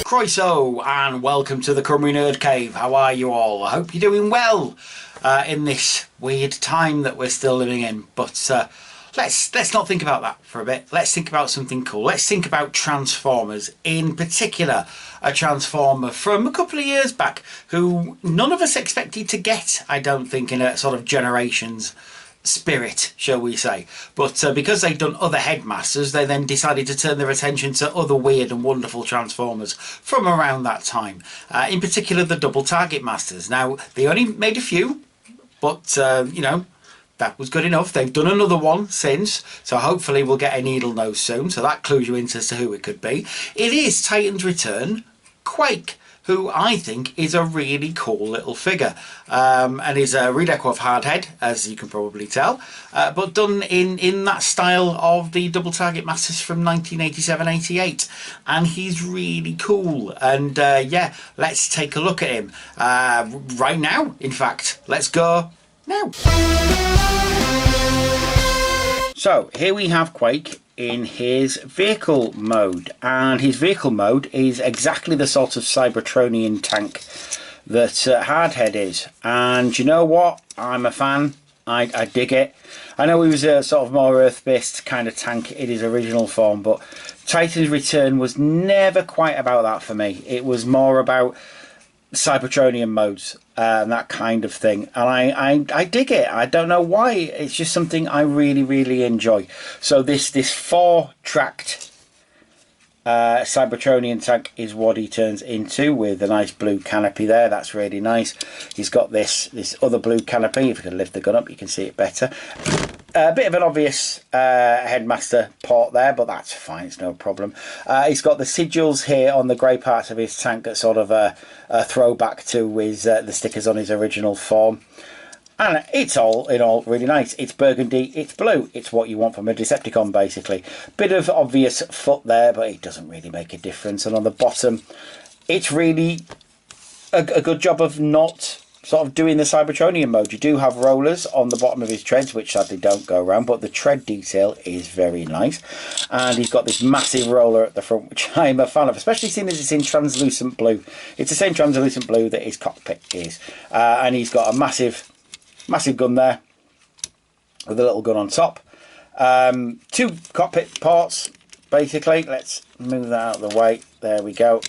Croeso and welcome to the Cymru Nerd Cave. How are you all? I hope you're doing well in this weird time that we're still living in. But let's not think about that for a bit. Let's think about something cool. Let's think about Transformers, in particular a Transformer from a couple of years back who none of us expected to get, I don't think, in a sort of generations spirit, shall we say. But because they'd done other headmasters, they then decided to turn their attention to other weird and wonderful Transformers from around that time, in particular the double target masters. Now they only made a few, but you know, that was good enough. They've done another one since, so hopefully we'll get a needle nose soon, so that clues you into as to who it could be. It is Titan's Return, Quake, who I think is a really cool little figure, and is a redeco of Hardhead, as you can probably tell, but done in that style of the double target masters from 1987-88, and he's really cool. And yeah, let's take a look at him right now. In fact, let's go now. So here we have Quake in his vehicle mode, and his vehicle mode is exactly the sort of Cybertronian tank that Hardhead is. And you know what, I'm a fan. I dig it. I know he was a sort of more earth-based kind of tank in his original form, but Titan's Return was never quite about that for me. It was more about Cybertronian modes and that kind of thing, and I dig it. I don't know why, it's just something I really enjoy. So this 4-tracked Cybertronian tank is what he turns into, with a nice blue canopy there. That's really nice. He's got this other blue canopy. If you can lift the gun up, you can see it better. A bit of an obvious headmaster port there, but that's fine, it's no problem. He's got the sigils here on the grey parts of his tank that sort of a throwback to his the stickers on his original form. And it's all in all really nice. It's burgundy, it's blue. It's what you want from a Decepticon, basically. Bit of obvious foot there, but it doesn't really make a difference. And on the bottom, it's really a good job of not sort of doing the Cybertronian mode. You do have rollers on the bottom of his treads, which sadly don't go around, but the tread detail is very nice. And he's got this massive roller at the front, which I'm a fan of, especially seeing as it's in translucent blue. It's the same translucent blue that his cockpit is. And he's got a massive gun there with a little gun on top. 2 cockpit ports, basically. Let's move that out of the way. There we go.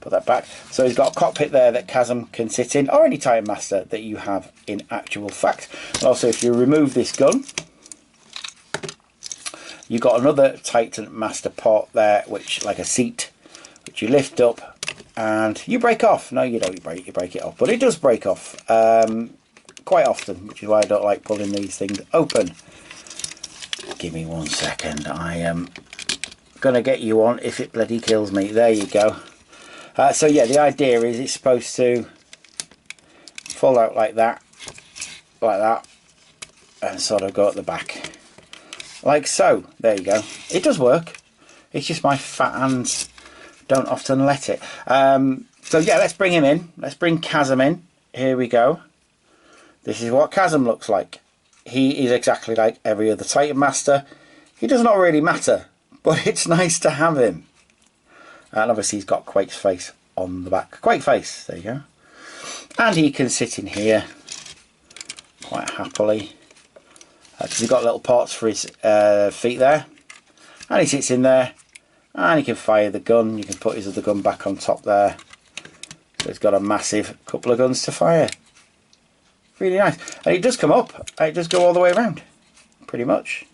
Put that back. So he's got a cockpit there that Chasm can sit in, or any Titan Master that you have in actual fact. And also, if you remove this gun, you've got another Titan Master port there, which, like a seat, which you lift up and you break off. No, you don't. You break it off, but it does break off quite often, which is why I don't like pulling these things open. Give me 1 second. I am gonna get you on if it bloody kills me. There you go. So yeah, the idea is it's supposed to fall out like that, and sort of go at the back, like so. There you go. It does work. It's just my fat hands don't often let it. So yeah, let's bring him in. Let's bring Chasm in. Here we go. This is what Chasm looks like. He is exactly like every other Titan Master. He does not really matter, but it's nice to have him. And obviously he's got Quake's face on the back. Quake face, there you go. And he can sit in here quite happily, because he's got little ports for his feet there. And he sits in there, and he can fire the gun. You can put his other gun back on top there. So he's got a massive couple of guns to fire. Really nice. And it does come up. It does go all the way around, pretty much.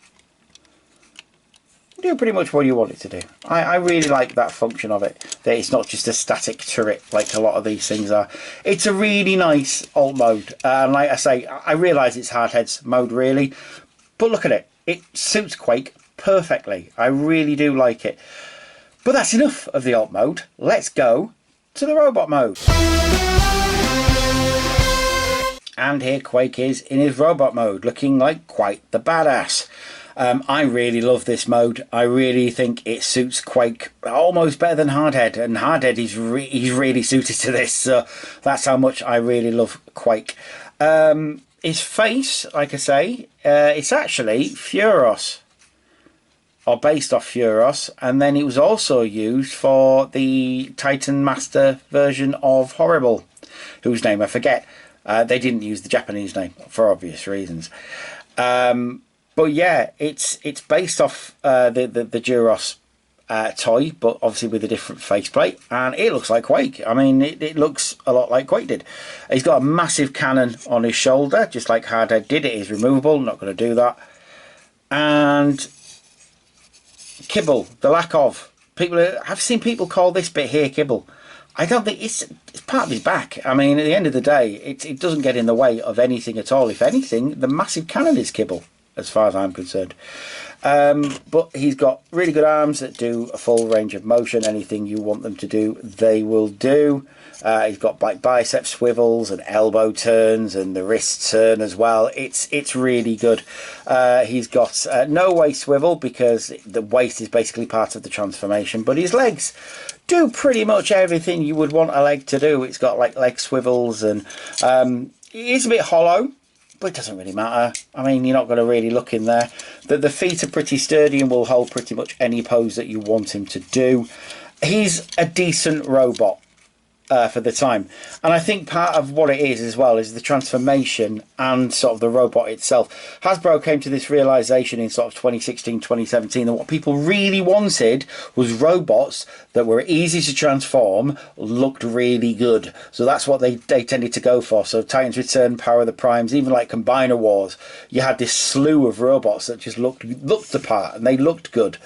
Do pretty much what you want it to do. I really like that function of it, that it's not just a static turret like a lot of these things are. It's a really nice alt mode, and like I say, I realise it's Hardhead's mode really, but look at it, it suits Quake perfectly. I really do like it. But that's enough of the alt mode. Let's go to the robot mode. and here Quake is in his robot mode, looking like quite the badass. I really love this mode. I really think it suits Quake almost better than Hardhead, and Hardhead he's really suited to this, so that's how much I really love Quake. His face, like I say, it's actually Furos, or based off Furos, and then it was also used for the Titan Master version of Horrible, whose name I forget. They didn't use the Japanese name for obvious reasons. But yeah, it's based off the Duros toy, but obviously with a different faceplate, and it looks like Quake. I mean, it looks a lot like Quake did. He's got a massive cannon on his shoulder, just like Hardhead did. It is removable, not going to do that. And kibble, the lack of. I've seen people call this bit here kibble. I don't think it's part of his back. I mean, at the end of the day, it doesn't get in the way of anything at all. If anything, the massive cannon is kibble, as far as I'm concerned. But he's got really good arms that do a full range of motion. Anything you want them to do, they will do. He's got like bicep swivels and elbow turns, and the wrist turn as well. It's really good. He's got no waist swivel because the waist is basically part of the transformation, but his legs do pretty much everything you would want a leg to do. It's got like leg swivels, and it is a bit hollow, but it doesn't really matter. I mean, you're not going to really look in there. The feet are pretty sturdy and will hold pretty much any pose that you want him to do. He's a decent robot for the time, and I think part of what it is as well is the transformation and sort of the robot itself. Hasbro came to this realization in sort of 2016, 2017 that what people really wanted was robots that were easy to transform, looked really good. So that's what they tended to go for. So Titans Return, Power of the Primes, even like Combiner Wars, you had this slew of robots that just looked the part, and they looked good.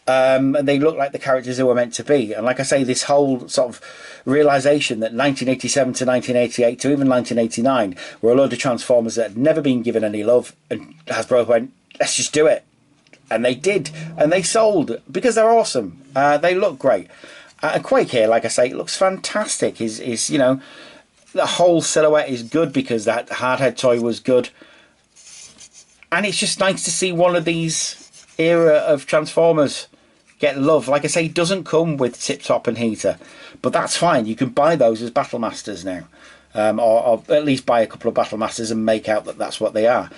And they look like the characters they were meant to be. And like I say, this whole sort of realization that 1987 to 1988 to even 1989 were a load of Transformers that had never been given any love, and Hasbro went, let's just do it. And they did, and they sold because they're awesome. They look great. And Quake here, like I say, it looks fantastic. Is you know, the whole silhouette is good because that Hardhead toy was good, and it's just nice to see one of these era of Transformers get love. Like I say, it doesn't come with tip top and heater, but that's fine. You can buy those as Battle Masters now, or at least buy a couple of Battle Masters and make out that that's what they are.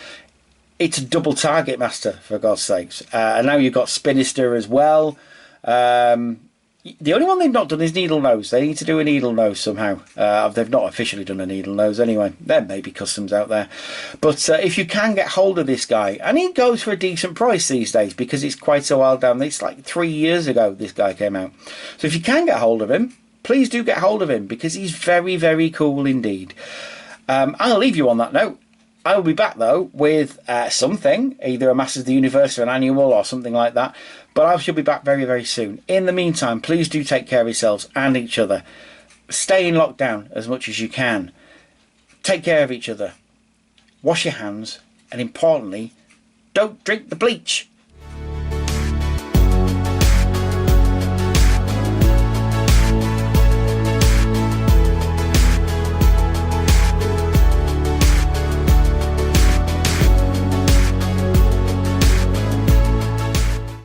It's a double target master, for God's sakes. And now you've got Spinister as well. The only one they've not done is Needle Nose. They need to do a Needle Nose somehow. They've not officially done a Needle Nose anyway. There may be customs out there. But if you can get hold of this guy, and he goes for a decent price these days because it's quite a while down. It's like 3 years ago this guy came out. So if you can get hold of him, please do get hold of him because he's very, very cool indeed. I'll leave you on that note. I will be back though with something, either a Masters of the Universe or an annual or something like that. But I shall be back very, very soon. In the meantime, please do take care of yourselves and each other. Stay in lockdown as much as you can. Take care of each other. Wash your hands. And importantly, don't drink the bleach.